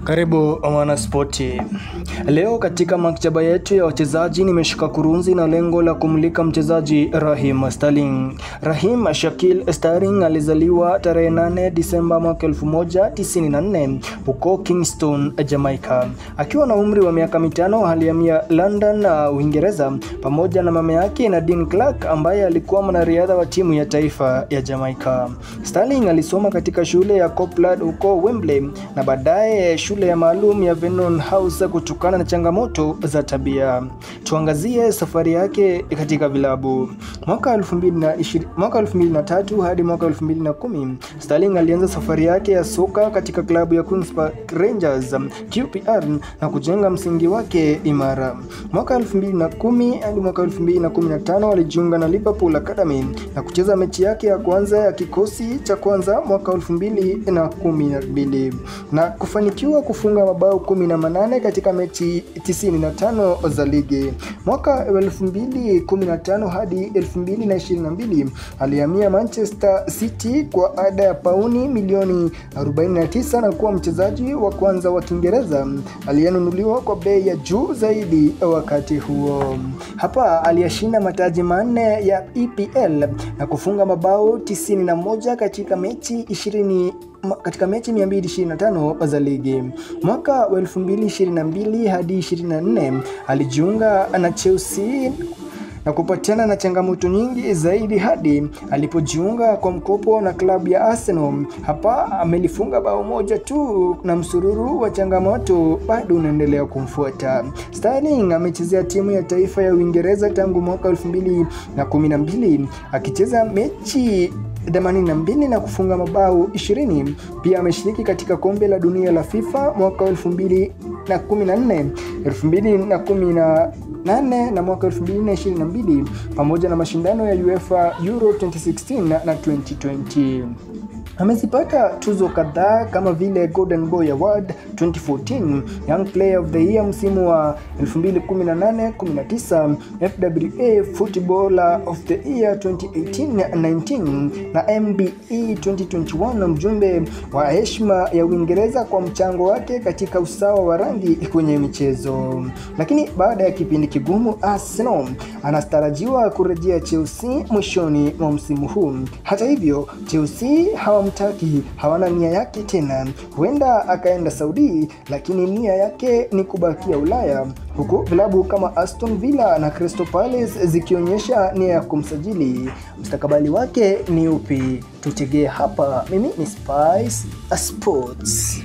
Karibu mwana spoti. Leo katika maktaba yetu ya wachezaji nimeshika kurunzi na lengo la kumulika mchezaji Raheem Sterling. Raheem Shaquille Sterling alizaliwa tarehe 8 Disemba mwaka 1994 huko Kingston, Jamaica. Akiwa na umri wa miaka 5 alihamia London, Uingereza pamoja na mama yake Nadine Clark ambaye alikuwa mwanariadha wa timu ya taifa ya Jamaica. Sterling alisoma katika shule ya Copland huko Wembley na baadaye shule ya maalum ya Vernon House kutokana na changamoto za tabia. Tuangazie safari yake katika vilabu. Mwaka 2003 hadi mwaka 2010 Sterling alianza safari yake ya soka katika klabu ya Queen's Park Rangers QPR na kujenga msingi wake imara. Mwaka 2010 hadi mwaka 2015 alijiunga na Liverpool Academy na kucheza mechi yake ya kwanza ya kikosi cha kwanza mwaka 2012 na kufanikiwa kufunga mabao 18 katika mechi 95 za ligi. Mwaka 2015 hadi 2022 alihamia Manchester City kwa ada ya pauni milioni 49 na kuwa mchezaji wa kwanza wa Kiingereza aliyenunuliwa kwa bei ya juu zaidi wakati huo. Hapa aliyashinda mataji 4 ya EPL na kufunga mabao 91 katika mechi 225 za ligi. Mwaka wa 2022 hadi 24 alijiunga na Chelsea na kupatana na changamoto nyingi zaidi hadi alipojiunga kwa mkopo na klabu ya Arsenal. Hapa amelifunga bao moja tu na msururu wa changamoto bado unaendelea kumfuata. Sterling amechezea timu ya taifa ya Uingereza tangu mwaka 2012 akicheza mechi 82 na kufunga mabao 20. Pia ameshiriki katika kombe la dunia la FIFA mwaka 2014, 2018 na mwaka 2022 pamoja na mashindano ya UEFA Euro 2016 na 2020. Amezipata tuzo kadhaa kama vile Golden Boy Award 2014, Young Player of the Year msimu wa 2018-19, FWA Footballer of the Year 2018-19 na MBE 2021, mjumbe wa heshima ya Uingereza kwa mchango wake katika usawa wa rangi kwenye michezo. Lakini baada ya kipindi kigumu, Arsenal anatarajiwa kurejea Chelsea mwishoni mwa msimu huu. Hata hivyo, Chelsea hawamtaki, hawana nia yake tena. Huenda akaenda Saudi, lakini nia yake ni kubakia Ulaya, huku vilabu kama Aston Villa na Crystal Palace zikionyesha nia ya kumsajili. Mustakabali wake ni upi? Tutegee hapa. Mimi ni Spice Sports.